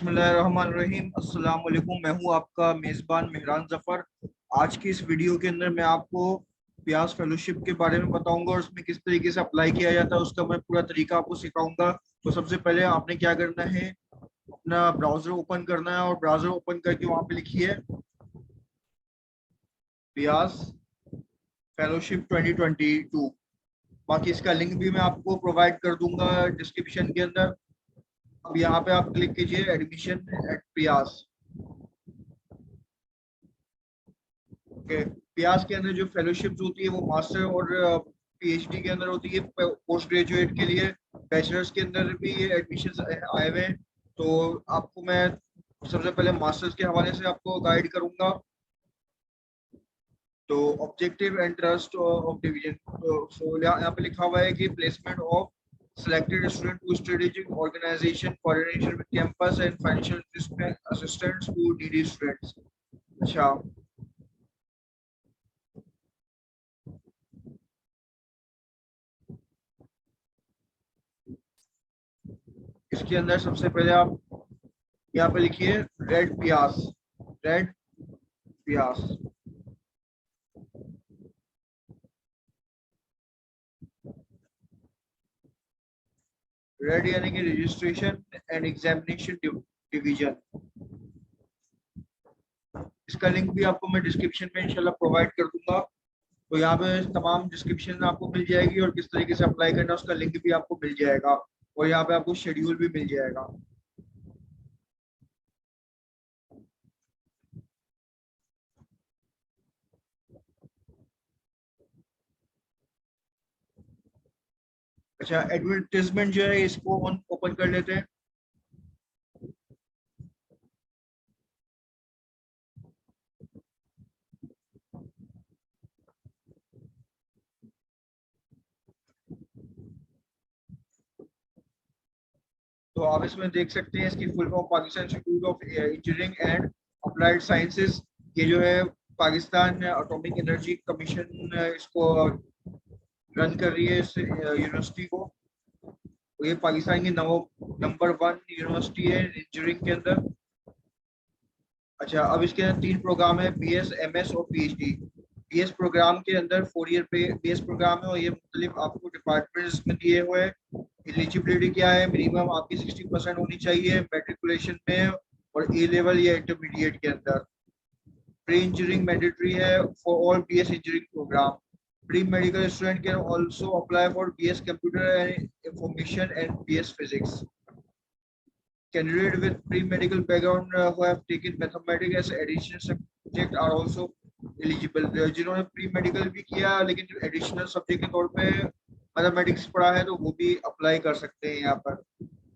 बिस्मिल्लाहिर्रहमानिर्रहीम। अस्सलाम वालेकुम। मैं हूं आपका मेज़बान मेहरान जफ़र। आज की इस वीडियो के अंदर मैं आपको प्यास फेलोशिप के बारे में बताऊंगा और उसमें किस तरीके से अप्लाई किया जाता है उसका मैं पूरा तरीका आपको सिखाऊंगा। तो सबसे पहले आपने क्या करना है, अपना ब्राउजर ओपन करना है और ब्राउजर ओपन करके वहां पे लिखिए प्यास फेलोशिप 2022। बाकी इसका लिंक भी मैं आपको प्रोवाइड कर दूंगा डिस्क्रिप्शन के अंदर। अब यहाँ पे आप क्लिक कीजिए एडमिशन एट प्यास। ओके, प्यास के अंदर जो फेलोशिप होती है वो मास्टर और पीएचडी के अंदर होती है, पोस्ट ग्रेजुएट के लिए। बैचलर्स के अंदर भी ये एडमिशन आए हुए हैं। तो आपको मैं सबसे पहले मास्टर्स के हवाले से आपको गाइड करूंगा। तो objective and trust of division, so यहाँ पे लिखा हुआ है कि placement of selected student to strategic organization coordination with campus and financial assistance to needy students। अच्छा, इसके अंदर सबसे पहले आप यहाँ पे लिखिए रेड प्यास। रेड प्यास। रेड यानी कि रजिस्ट्रेशन एंड एग्जामिनेशन डिवीजन। इसका लिंक भी आपको मैं डिस्क्रिप्शन में इंशाल्लाह प्रोवाइड कर दूंगा। तो यहाँ पे तमाम डिस्क्रिप्शन आपको मिल जाएगी और किस तरीके से अप्लाई करना है उसका लिंक भी आपको मिल जाएगा और यहाँ पे आपको शेड्यूल भी मिल जाएगा। अच्छा, एडवर्टाइजमेंट जो है इसको ओपन कर लेते हैं। तो आप इसमें देख सकते हैं इसकी full form Pakistan institute of engineering and applied sciences. ये जो है पाकिस्तान एटॉमिक एनर्जी कमीशन इसको रन कर रही है इस यूनिवर्सिटी को। तो ये पाकिस्तान की नंबर 1 यूनिवर्सिटी है इंजीनियरिंग के अंदर। अच्छा, अब इसके अंदर 3 प्रोग्राम है, बीएस, एमएस और पीएचडी। बीएस प्रोग्राम के अंदर 4 ईयर पे बीएस प्रोग्राम है और ये मुख्तलिफ आपको डिपार्टमेंट्स में दिए हुए हैं। एलिजिबिलिटी क्या है, मिनिमम आपकी 60% होनी चाहिए मैट्रिकुलेशन में और ए लेवल या इंटरमीडिएट के अंदर। प्री इंजीनियरिंग मैंडेटरी है for all BS engineering program. Pre medical student can also apply for BS computer and information and BS physics. Candidates with pre-medical background who have taken mathematics as additional subject are also eligible। जिन्होंने pre medical भी किया लेकिन जो additional subject के तौर पे mathematics पढ़ा है तो वो भी अप्लाई कर सकते हैं यहाँ पर।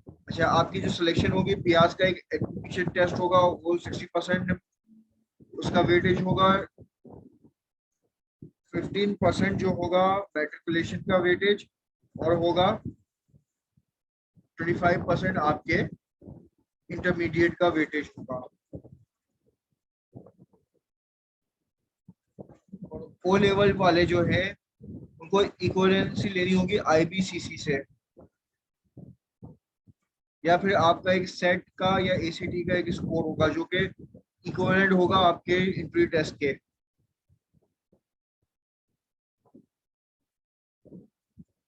अच्छा, आपकी जो सिलेक्शन होगी, पियाज का एक एडमिशन टेस्ट होगा, वो 60% उसका वेटेज होगा। 15% जो होगा मैट्रिकुलेशन का वेटेज और होगा 25% आपके इंटरमीडिएट का वेटेज होगा। ओ लेवल वाले जो है उनको इक्विवेलेंसी लेनी होगी आईबीसीसी से, या फिर आपका एक सेट का या एसीटी का एक स्कोर होगा जो कि इक्विवेलेंट होगा आपके इंट्री टेस्ट के।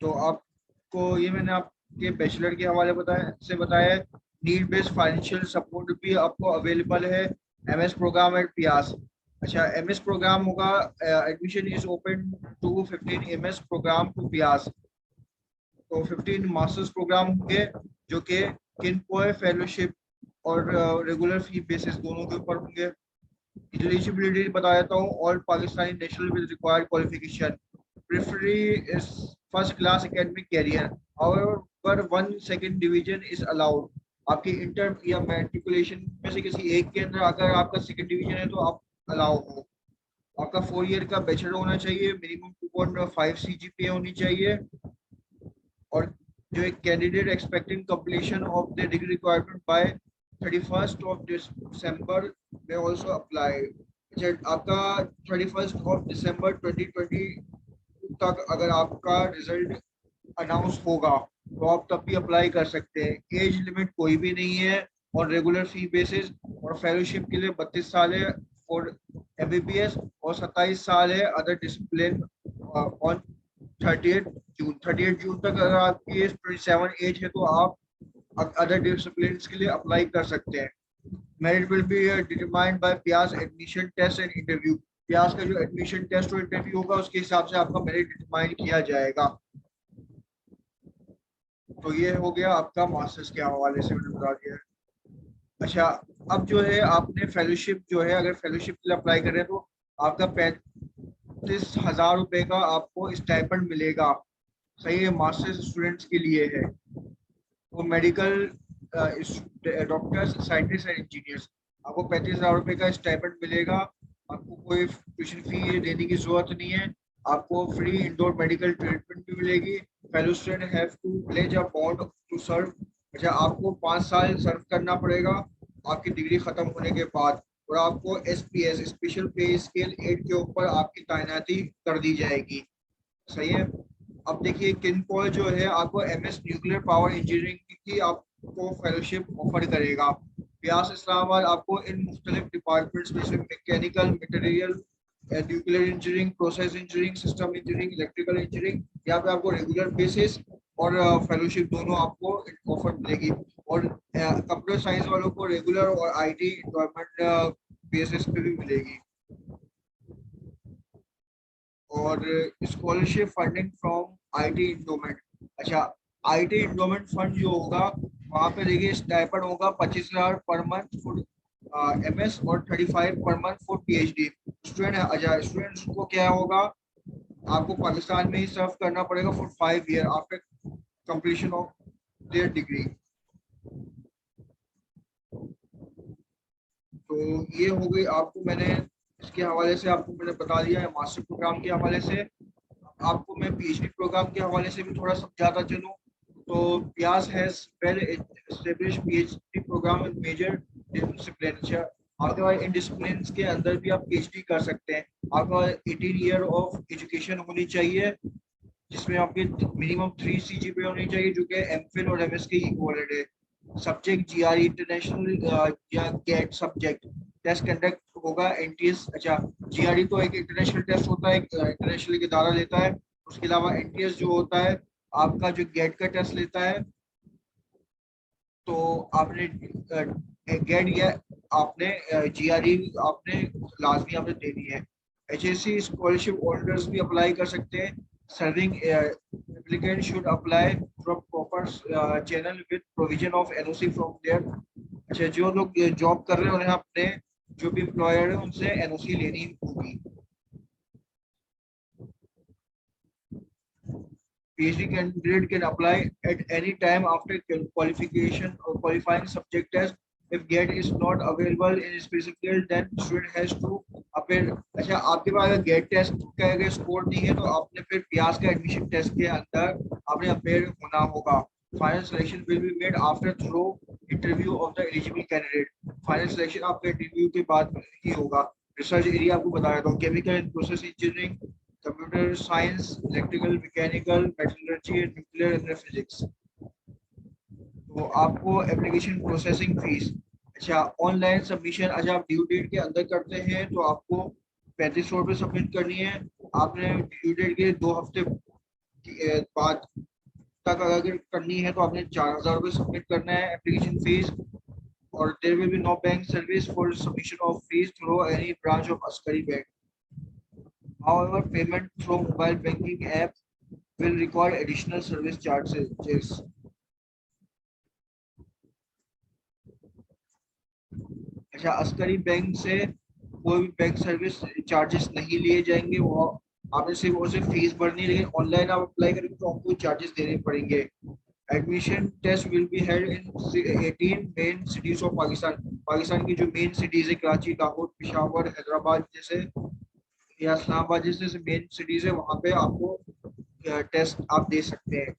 तो आपको ये मैंने आपके बैचलर के हवाले बताया है। नीड बेस्ड फाइनेंशियल सपोर्ट भी आपको अवेलेबल है एमएस प्रोग्राम एट पियास। अच्छा, एमएस प्रोग्राम होगा, admission is open to 15 MS program to PIEAS. तो 15 मास्टर्स प्रोग्राम होंगे जो कि किनपोए फेलोशिप और रेगुलर फी बेसिस दोनों के ऊपर होंगे। एलिजिबिलिटी बता देता हूँ, all Pakistani national with required qualification, preferably is first class academic career, however 1 second division is allowed. आपकी इंटर या मैट्रिकुलेशन में से किसी एक के अंदर अगर आपका सेकंड डिवीजन है तो आप अलाउ हो। आपका 4 ईयर का बैचलर होना चाहिए, मिनिमम 2.5 सीजीपीए होनी चाहिए। और जो एक candidate expecting completion of the degree requirement by 31st of दिसंबर में आल्सो अप्लाई। अच्छा, आपका 31st ऑफ दिसंबर 2020 तक अगर आपका रिजल्ट अनाउंस होगा तो आप तब भी अप्लाई कर सकते हैं। एज लिमिट कोई भी नहीं है, और रेगुलर फी बेसिस, और फेलोशिप के लिए 32 साल है फॉर एमबीबीएस, और 27 साल है अदर डिसिप्लिन ऑन 38 जून तक। अगर आपकी एज 27 एज है तो आप अदर डिसिप्लिन के लिए अप्लाई कर सकते हैं। Merit will be determined by प्यास एडमिशन टेस्ट एंड इंटरव्यू। प्यास का जो एडमिशन टेस्ट और इंटरव्यू होगा उसके हिसाब से आपका मेरिट डिटरमाइन किया जाएगा। तो ये हो गया आपका मास्टर्स के हवाले से मैंने बता दिया। अच्छा, अब जो है आपने फेलोशिप जो है, अगर फेलोशिप के लिए अप्लाई कर रहे हैं तो आपका 35,000 रुपए का आपको स्टाइपेंड मिलेगा। सही है, मास्टर्स स्टूडेंट्स के लिए है। वो medical doctors, scientist and engineers, आपको 35,000 रुपए का स्टाइपेंड मिलेगा। आपको कोई ट्यूशन फी देने की जरूरत नहीं है। आपको फ्री इंडोर मेडिकल ट्रीटमेंट भी मिलेगी। Fellow student have to pledge a bond to serve. अच्छा, आपको 5 साल सर्व करना पड़ेगा आपकी डिग्री खत्म होने के बाद, और आपको SPS स्पेशल पे स्केल 8 के ऊपर आपकी तैनाती कर दी जाएगी। सही है। अब देखिए किनपॉल जो है आपको MS न्यूक्लियर पावर इंजीनियरिंग की आपको फेलोशिप ऑफर करेगा। व्यास इस्लामाबाद आपको इन मुख्तलिफ डिपार्टमेंट्स में से mechanical, material, nuclear engineering, process engineering, system engineering, electrical engineering, यहाँ पे आपको रेगुलर बेसिस और फेलोशिप दोनों आपको ऑफर मिलेगी। और कंप्यूटर साइंस वालों को रेगुलर और IT एम्प्लॉयमेंट बेसिस पे भी मिलेगी। और scholarship funding from IT endowment. अच्छा, IT इंडोमेंट फंड जो होगा वहाँ पे देखिए स्टाइपेंड होगा 25,000 पर मंथ फॉर MS और 35 per month for PhD student. अच्छा, स्टूडेंट्स को क्या होगा, आपको पाकिस्तान में ही सर्व करना पड़ेगा for 5 year after completion of their degree. तो ये हो गई आपको मैंने इसके हवाले से आपको मैंने बता दिया है मास्टर प्रोग्राम के हवाले से। आपको मैं PhD प्रोग्राम के हवाले से भी थोड़ा समझाता चलूँ तो PIEAS has well established PhD program in major discipline. आपके पास इन डिसिप्लिन के अंदर भी आप PhD कर सकते हैं। आपका 18 ईयर ऑफ एजुकेशन होनी चाहिए, जिसमें आपके मिनिमम 3 CGPA होनी चाहिए, जो कि MPhil और MS के इक्वलेंट है। सब्जेक्ट GRE इंटरनेशनल या गेट सब्जेक्ट टेस्ट कंडक्ट होगा NTS। अच्छा, GRE तो एक इंटरनेशनल टेस्ट होता है, इंटरनेशनल एक इदारा लेता है। उसके अलावा NTS जो होता है आपका जो गेट का टेस्ट लेता है। तो आपने गेट या आपने GRE आपने लाजमी आपने देनी है। HSC स्कॉलरशिप होल्डर्स भी अप्लाई कर सकते हैं। Serving applicant should apply from proper channel with provision of NOC from there. अच्छा, जो लोग जॉब कर रहे हैं उन्हें अपने जो भी एम्प्लॉयर है उनसे NOC लेनी होगी। PhD candidate can apply at any time after qualification or qualifying subject test. If GATE is not available in a specific field, then student has to appear। अच्छा, आपके पास अगर गेट टेस्ट का अगर score नहीं है तो आपने फिर प्यास का एडमिशन टेस्ट के अंदर आपने अपेयर होना होगा। Final selection will be made after through interview of the eligible candidate. Final selection आपके इंटरव्यू के बाद ही होगा। रिसर्च एरिया आपको बता देता हूँ, chemical and process engineering, computer science, electrical, mechanical, metallurgy and nuclear and physics. तो आपको एप्लीकेशन प्रोसेसिंग फीस, अच्छा ऑनलाइन सबमिशन, अच्छा आप ड्यू डेट के अंदर करते हैं तो आपको 3500 रुपये सबमिट करनी है। आपने ड्यू डेट के 2 हफ्ते बाद तक अगर करनी है तो आपने 4,000 रुपये सबमिट करना है एप्लीकेशन फीस। और there will be no bank service for submission of fees through any branch of Askari bank. However, payment through mobile banking app will require additional service charges. अच्छा, अस्करी बैंक से कोई भी बैंक सर्विस चार्जेस नहीं लिए जाएंगे। वो आपने सिर्फ और सिर्फ फीस भरनी है, लेकिन ऑनलाइन आप अप्लाई करेंगे तो आपको चार्जेस देने पड़ेंगे। Admission test will be held in 18 main cities of Pakistan. Pakistan की जो मेन सिटीज है कराची, लाहौर, पेशावर, हैदराबाद जैसे या इस्लामाबाद जैसे मेन सिटीज है, वहाँ पे आपको टेस्ट आप दे सकते हैं।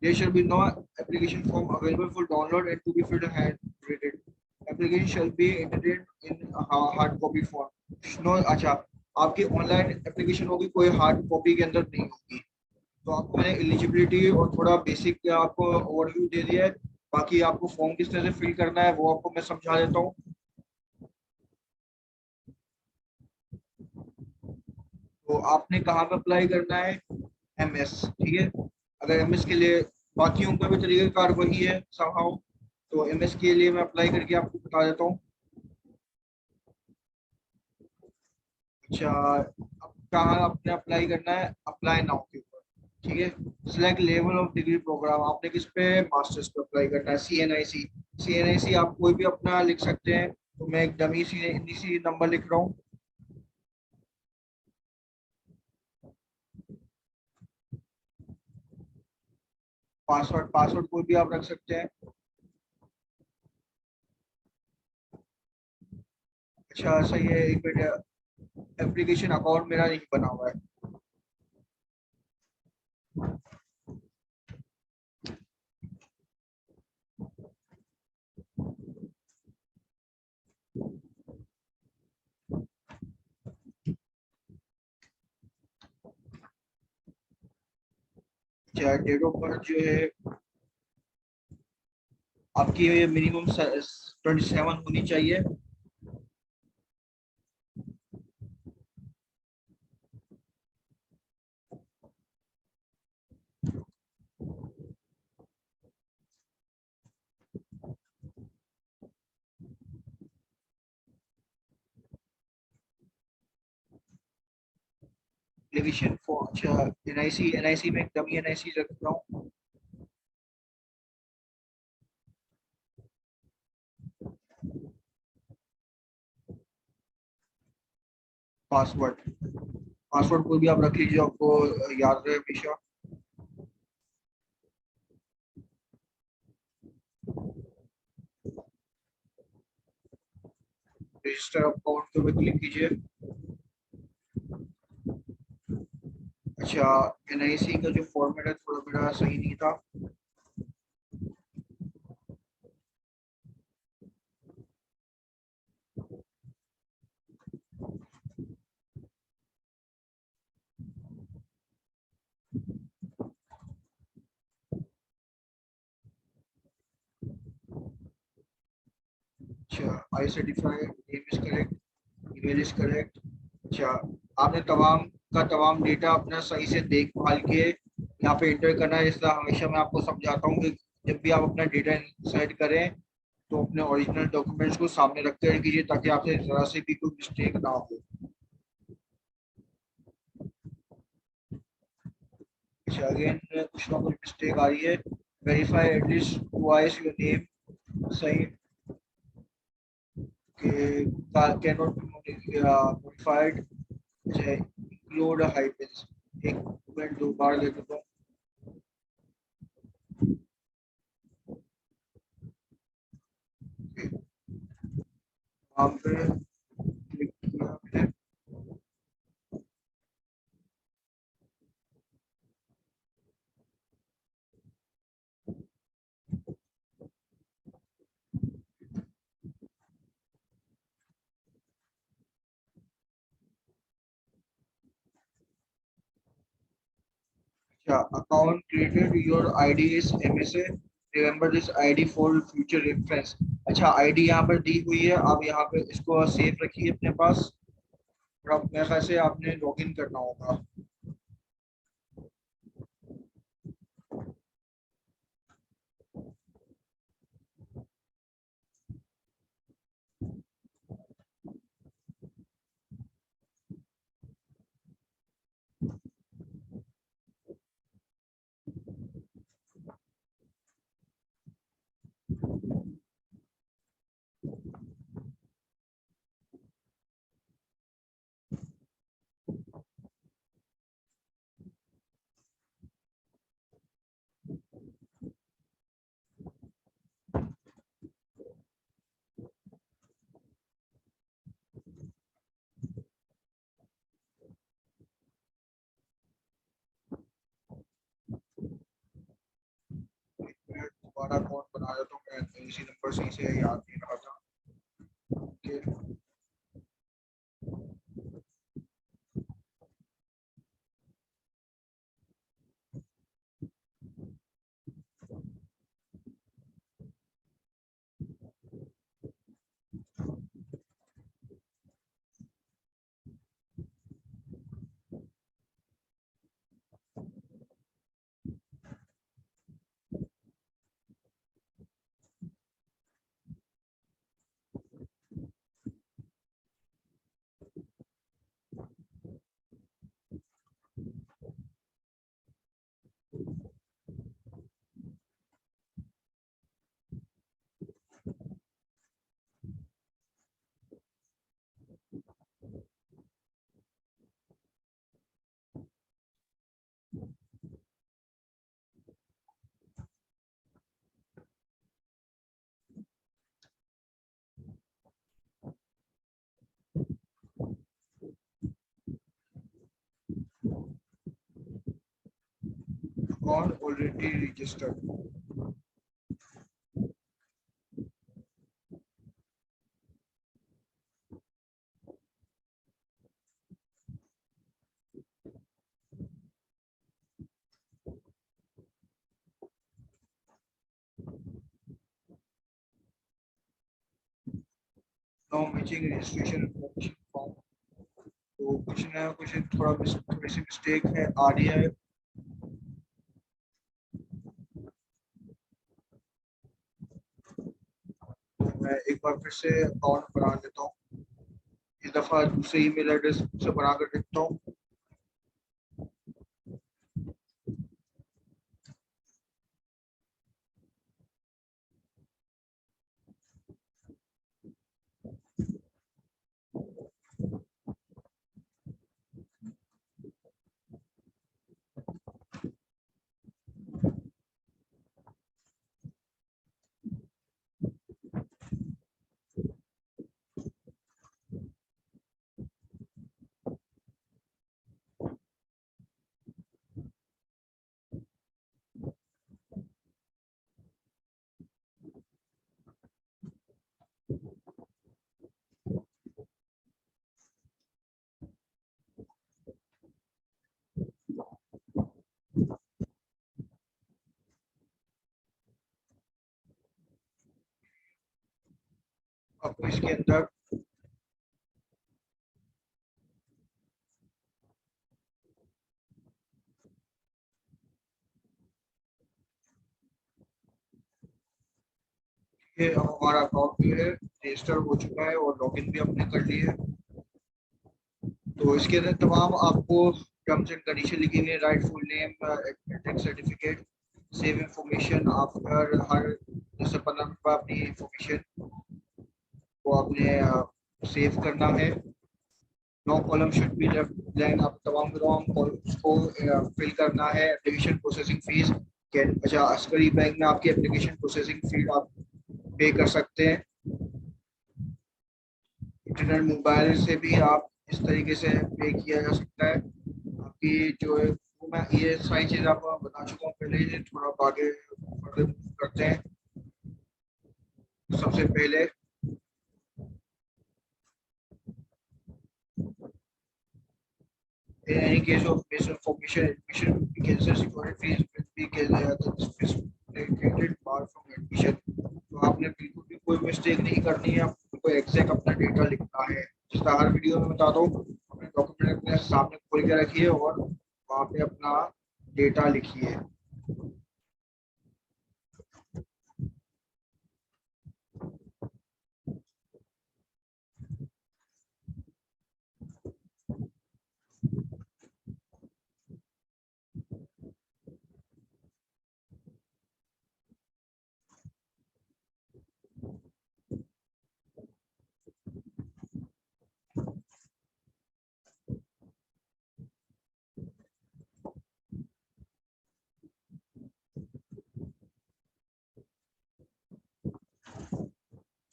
There shall be no application form available for download and to be filled handwritten. Application shall be entered in hard copy form. No, अच्छा, आपकी ऑनलाइन एप्लीकेशन होगी, कोई हार्ड कॉपी के अंदर नहीं होगी। तो आपको मैंने एलिजिबिलिटी और थोड़ा बेसिक आपको ओवरव्यू दे दिया है। बाकी आपको फॉर्म किस तरह से फिल करना है वो आपको मैं समझा देता हूँ। तो आपने कहाँ पे अप्लाई करना है, एमएस, ठीक है। अगर एमएस के लिए बाकियों का भी तरीकाकार वही है समहाउ, तो एमएस के लिए मैं अप्लाई करके आपको बता देता हूँ। अच्छा, अब कहाँ आपने अप्लाई करना है, अप्लाई नाउ के ऊपर, ठीक है। Select level of degree program, आपने किस पे, मास्टर्स पे अप्लाई करना है, सी एन आई सी। सी एन आई सी आप कोई भी अपना लिख सकते हैं, तो मैं एक डमी सी नंबर लिख रहा हूँ। पासवर्ड, पासवर्ड कोई भी आप रख सकते हैं। अच्छा सही है, एक मिनट, एप्लीकेशन अकाउंट मेरा नहीं बना हुआ है। अच्छा, डेट ऑफ बर्थ जो है आपकी मिनिमम 27 होनी चाहिए। एप्लीकेशन फॉर, अच्छा एनआईसी, एनआईसी में एक डमी एनआईसी रख रहा हूँ। पासवर्ड, पासवर्ड कोई भी आप रख लीजिए, आपको याद रहे हमेशा। रजिस्टर अकाउंट के ऊपर क्लिक कीजिए। अच्छा, एनआईसी का जो फॉर्मेट है थोड़ा मेरा सही नहीं था। अच्छा, आई certified, name is correct, email is correct. अच्छा, आपने तमाम का तमाम डेटा अपना सही से देखभाल के यहाँ पे एंटर करना है। जैसा हमेशा मैं आपको समझाता हूँ कि जब भी आप अपना डेटा इंसर्ट करें तो अपने ओरिजिनल डॉक्यूमेंट्स को सामने रख कर कीजिए, ताकि आपसे जरा से भी कोई मिस्टेक ना हो। अच्छा, अगेन कुछ ना कुछ मिस्टेक आ रही है। Verify at least twice your name, सही कि कैन नॉट बी मॉडिफाइड। अच्छा, इंक्लूड हाइफेंस, एक मिनट दो बार देख लेता हूँ। वहाँ पे क्लिक किया मैंने। अच्छा, account created, your ID is MSA, remember this ID for future reference. अच्छा, आईडी यहाँ पर दी हुई है, आप यहाँ पे इसको सेव रखिए अपने पास। और अब मेरे ख्याल से आपने लॉगिन करना होगा। मैं दोबारा अकाउंट बना देता हूँ, मैं इसी नंबर से इसे याद नहीं रहा था। Okay. account already registered. Now matching registration information form. तो कुछ ना कुछ थोड़ी सी मिस्टेक है आ रही है। तो मैं एक बार फिर से अकाउंट बना लेता हूँ। इस दफा दूसरे ईमेल एड्रेस से बना कर देखता हूँ। आपको इसके अंदर ये हमारा अकाउंट भी है रजिस्टर हो चुका है और लॉगिन भी हमने कर लिया है। तो इसके अंदर तमाम आपको टर्म्स एंड कंडीशन लिखी हुई है। Right full name, tax certificate, save information after her 10 से 15 मिनट बाद अपनी इंफॉर्मेशन को आपने सेव करना है। No column should be left blank. आप तमाम कॉलम्स को फिल करना है। एप्लीकेशन प्रोसेसिंग फीस, अच्छा अस्करी बैंक में आपकी एप्लीकेशन प्रोसेसिंग फी आप पे कर सकते हैं। इंटरनेट मोबाइल से भी आप इस तरीके से पे किया जा सकता है। आपकी जो है वो मैं ये सारी चीज़ आपको बता चुका हूँ पहले ही। थोड़ा आगे फर्दर करते हैं। सबसे पहले in any case of misinformation, admission will be cancelled. Security fees will be calculated bar from admission. तो आपने बिल्कुल भी कोई मिस्टेक नहीं करनी है। आपको एग्जैक्ट अपना डेटा लिखना है। जिसका हर वीडियो में बताता हूँ, अपने डॉक्यूमेंट अपने सामने खोल के रखिए और वहाँ पे अपना डेटा लिखिए।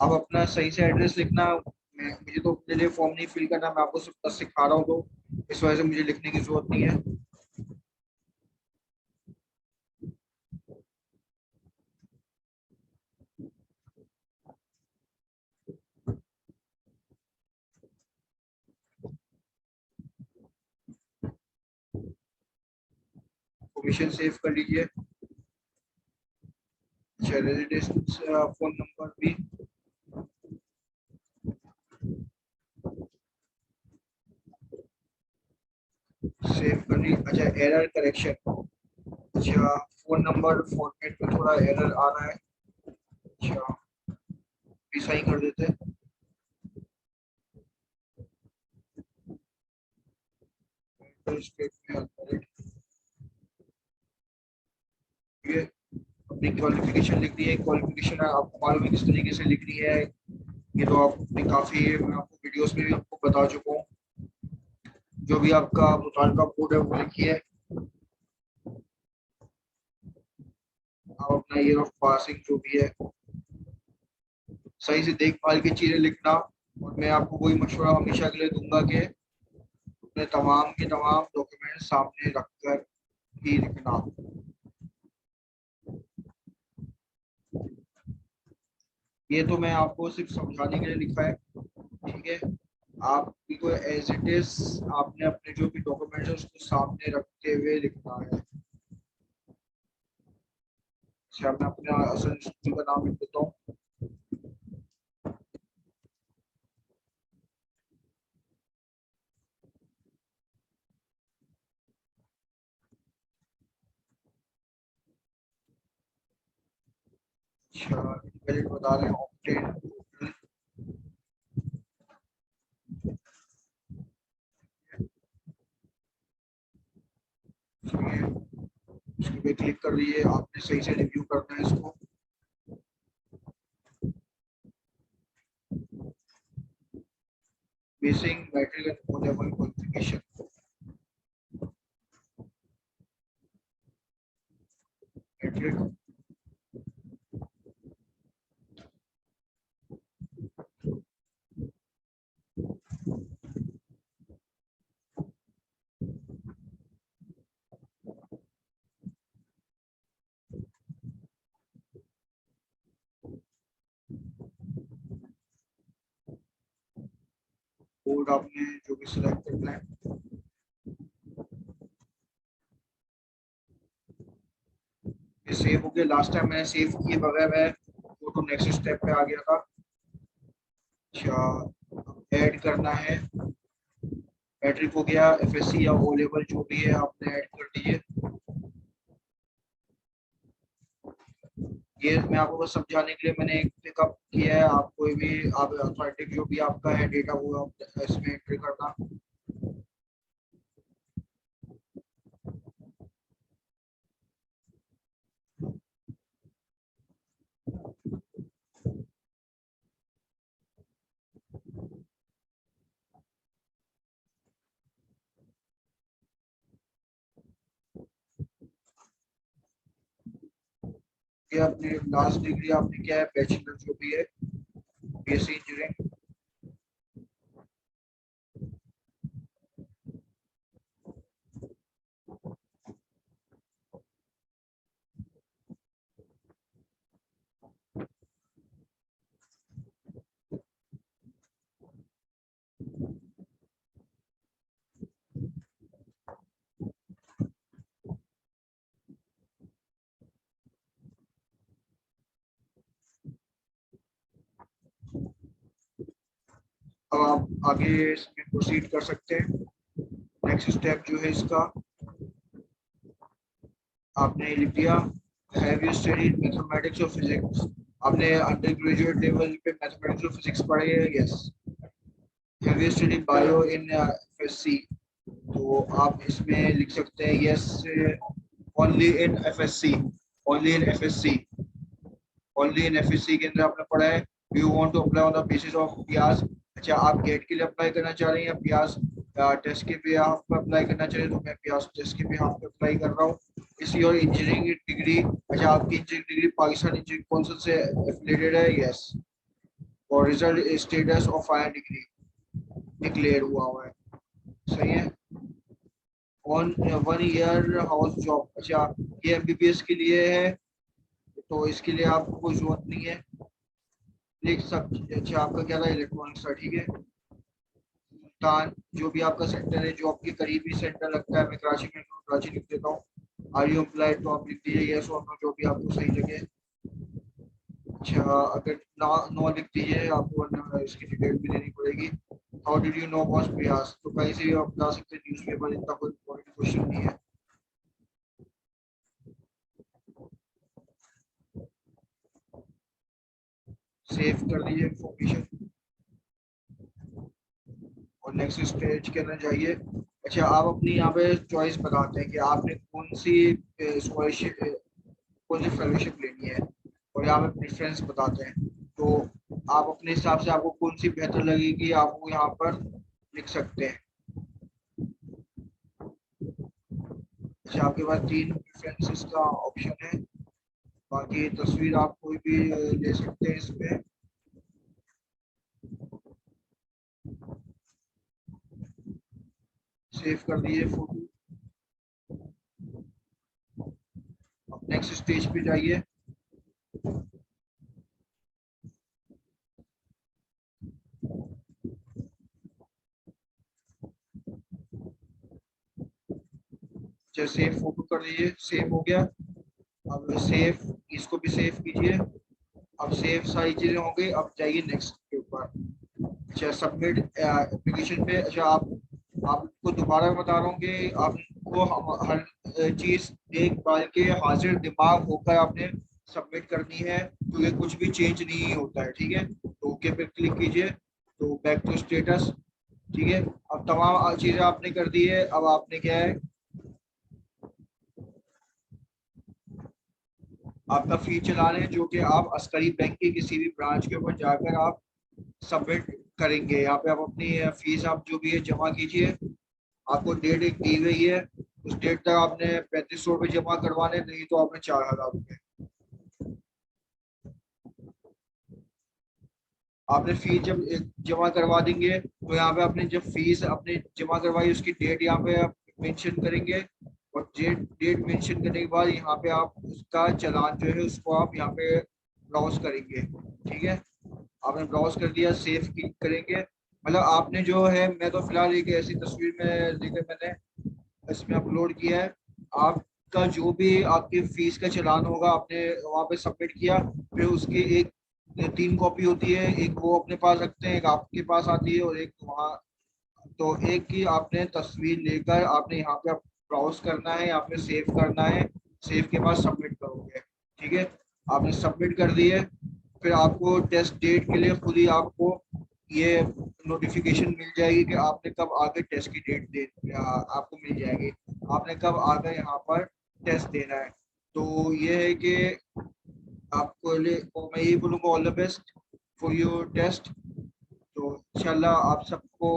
आप अपना सही से एड्रेस लिखना। मुझे तो अपने लिए फॉर्म नहीं फिल करना, मैं आपको सिर्फ बस सिखा रहा हूँ, तो इस वजह से मुझे लिखने की जरूरत नहीं है। परमिशन सेव कर लीजिए। अच्छा रेजिडेंस फोन नंबर भी सेव कर ली। अच्छा एरर करेक्शन। अच्छा फोन नंबर फॉर्मेट में थोड़ा एरर आ रहा है। अच्छा ऐसा ही कर देते हैं। ये अपनी क्वालिफिकेशन लिख दी है। क्वालिफिकेशन आपको मालूम है किस तरीके से लिखनी है। ये तो आपने काफी मैं आपको वीडियोस में भी आपको बता चुका हूँ। जो भी आपका मुतालका कोड है वो लिखिए। आप अपना ईयर ऑफ पासिंग जो भी है सही से देखभाल की चीजें लिखना। और मैं आपको वही मशवरा हमेशा के लिए दूंगा कि अपने तमाम के तमाम डॉक्यूमेंट सामने रखकर ही लिखना। ये तो मैं आपको सिर्फ समझाने के लिए लिखा है, ठीक है। आप को एज इट इज आपने अपने जो भी डॉक्यूमेंट्स है उसको सामने रखते हुए लिखना है। अच्छा, मैं अपने असल इंस्टीट्यूट का नाम लिख देता हूँ। अच्छा, इंडिपेंडेंट बता रहे हैं, ऑक्टेन। इसके पे क्लिक कर लिए, आपने सही से रिव्यू करना है इसको। Basic matric and O level qualification, matric. Code आपने जो भी सिलेक्ट करना है। ये सेव हो गया, लास्ट टाइम मैंने सेव किए बगैर है वो तो नेक्स्ट स्टेप पे आ गया था। अच्छा, ऐड करना है, मैट्रिक हो गया, एफएससी या ओ लेवल जो भी है आपने ऐड कर दीजिए। ये मैं आपको बस समझाने के लिए मैंने एक पिकअप किया है, आप कोई भी आप अथॉरिटी जो भी आपका है डेटा वो आप इसमें एंट्री करना। ये अपनी लास्ट डिग्री आपने क्या है, बैचलर जो भी है, बीएससी इंजीनियरिंग। अब आप आगे इसमें प्रोसीड कर सकते हैं। नेक्स्ट स्टेप जो है इसका, आपने लिख दिया हैव यू स्टडीड मैथमेटिक्स और फिजिक्स। आपने अंडर ग्रेजुएट लेवल पे मैथमेटिक्स और फिजिक्स पढ़े है, yes. Have you studied bio in FSc, तो आप इसमें लिख सकते हैं yes, only in FSc, only in FSc, only in FSc के अंदर आपने पढ़ा है। Do you want to apply on the basis of PIEAS. अच्छा, आप गेट के लिए अप्लाई करना चाह रहे हैं या प्यास टेस्ट के बिहाफ पे अप्लाई करना चाह रहे हैं, तो मैं प्यास टेस्ट के बिहाफ पे अप्लाई कर रहा हूँ। इस योर इंजीनियरिंग डिग्री, अच्छा आपकी engineering degree Pakistan engineering council से एफिलिएटेड है, यस। और result status of fire degree declare हुआ है, सही है। ऑन 1 ईयर हाउस जॉब, अच्छा ये एमबीबीएस के लिए है, तो इसके लिए आपको कोई जरूरत नहीं है, लिख सकते। अच्छा, आपका क्या था, इलेक्ट्रॉनिक्स था, ठीक है। मुल्तान जो भी आपका सेंटर है, जो आपके करीबी सेंटर लगता है, मैं कराची में हूँ, कराची लिख देता हूँ। आर यू अप्लाइड, तो आप लिख दीजिए यस और नो, जो भी आपको सही लगे। अच्छा, अगर ना नो लिख दीजिए, आपको वरना इसकी डिटेल भी देनी पड़ेगी। How did you know about प्रयास, तो कहीं से भी आप बता सकते हैं, न्यूज़पेपर, इतना कोई इम्पोर्टेंट क्वेश्चन नहीं है। सेव कर दीजिए इंफॉर्मेशन और नेक्स्ट स्टेज के अंदर जाइए। अच्छा, आप अपनी यहाँ पे चॉइस बताते हैं कि आपने कौन सी स्कॉलरशिप, कौन सी फेलोशिप लेनी है, और यहाँ पे प्रेफरेंस बताते हैं। तो आप अपने हिसाब से आपको कौन सी बेहतर लगेगी, आप वो यहाँ पर लिख सकते हैं। अच्छा, आपके पास 3 प्रेफरेंसेस का ऑप्शन है, बाकी तस्वीर आप कोई भी ले सकते हैं इसमें। सेव कर दिए फोटो, अब नेक्स्ट स्टेज पे जाइए। अच्छा सेव फोटो कर दीजिए, सेव हो गया। अब सेव, इसको भी सेव कीजिए। अब सेव सारी चीजें हो गई, अब जाइए नेक्स्ट के ऊपर। अच्छा सबमिट एप्लीकेशन पे। अच्छा आप, आपको दोबारा बता रहा हूँ कि आपको हर चीज देख भाल के हाजिर दिमाग होकर आपने सबमिट करनी है, क्योंकि कुछ भी चेंज नहीं होता है, ठीक है। तो ओके पे क्लिक कीजिए, तो बैक टू स्टेटस, ठीक है। अब तमाम चीजें आपने कर दी है, अब आपने क्या है, आपका फी चलान है जो कि आप अस्करी बैंक के किसी भी ब्रांच के ऊपर जाकर आप सबमिट करेंगे। यहाँ पे आप अपनी फीस आप जो भी है जमा कीजिए। आपको डेट एक दी गई है, उस डेट तक आपने 3500 रुपये जमा करवाने, नहीं तो आपने 4000 रुपये आपने फीस जब जमा करवा देंगे, तो यहाँ पे आपने जब फीस अपने जमा करवाई उसकी डेट यहाँ पे आप मेंशन करेंगे। और डेट डेट मेंशन करने के बाद यहाँ पे आप उसका चालान जो है उसको आप यहाँ पे ब्राउज करेंगे, ठीक है। आपने ब्राउज कर दिया, सेव क्लिक करेंगे। मतलब आपने जो है, मैं तो फिलहाल एक ऐसी तस्वीर में लेकर मैंने इसमें अपलोड किया है। आपका जो भी आपकी फीस का चालान होगा आपने वहाँ पे सबमिट किया, फिर उसकी एक 3 कॉपी होती है, एक वो अपने पास रखते हैं, एक आपके पास आती है और एक वहाँ। तो एक की आपने तस्वीर लेकर आपने यहाँ पे ब्राउज करना है, यहाँ पे सेव करना है, सेव के बाद सबमिट करोगे, ठीक है। आपने सबमिट कर दिए, फिर आपको टेस्ट डेट के लिए खुद ही आपको ये नोटिफिकेशन मिल जाएगी कि आपने कब आगे टेस्ट की डेट दे, आपको मिल जाएगी, आपने कब आगे यहाँ पर टेस्ट देना है। तो ये है कि आपको मैं यही बोलूँगा, all the best for your test. तो इंशाल्लाह आप सबको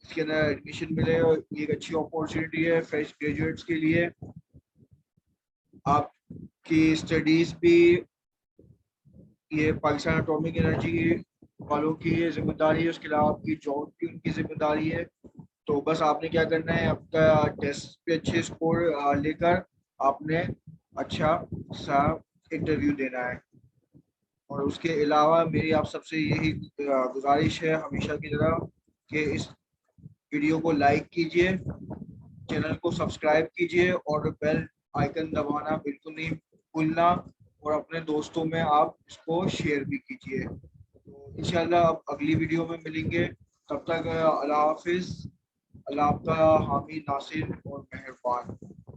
इसके अंदर एडमिशन मिले, और ये एक अच्छी अपॉर्चुनिटी है फ्रेश ग्रेजुएट्स के लिए। आपकी स्टडीज भी, ये पाकिस्तान एटॉमिक एनर्जी वालों की ये जिम्मेदारी है, उसके अलावा आपकी जॉब की उनकी जिम्मेदारी है। तो बस आपने क्या करना है, आपका टेस्ट पे अच्छे स्कोर लेकर आपने अच्छा सा इंटरव्यू देना है। और उसके अलावा मेरी आप सबसे यही गुजारिश है हमेशा की तरह, कि इस वीडियो को लाइक कीजिए, चैनल को सब्सक्राइब कीजिए और बेल आइकन दबाना बिल्कुल नहीं भूलना। और अपने दोस्तों में आप इसको शेयर भी कीजिए। तो इंशाल्लाह अब अगली वीडियो में मिलेंगे। तब तक अल्लाह हाफिज। अल्लाह आपका हामी नासिर और मेहरबान।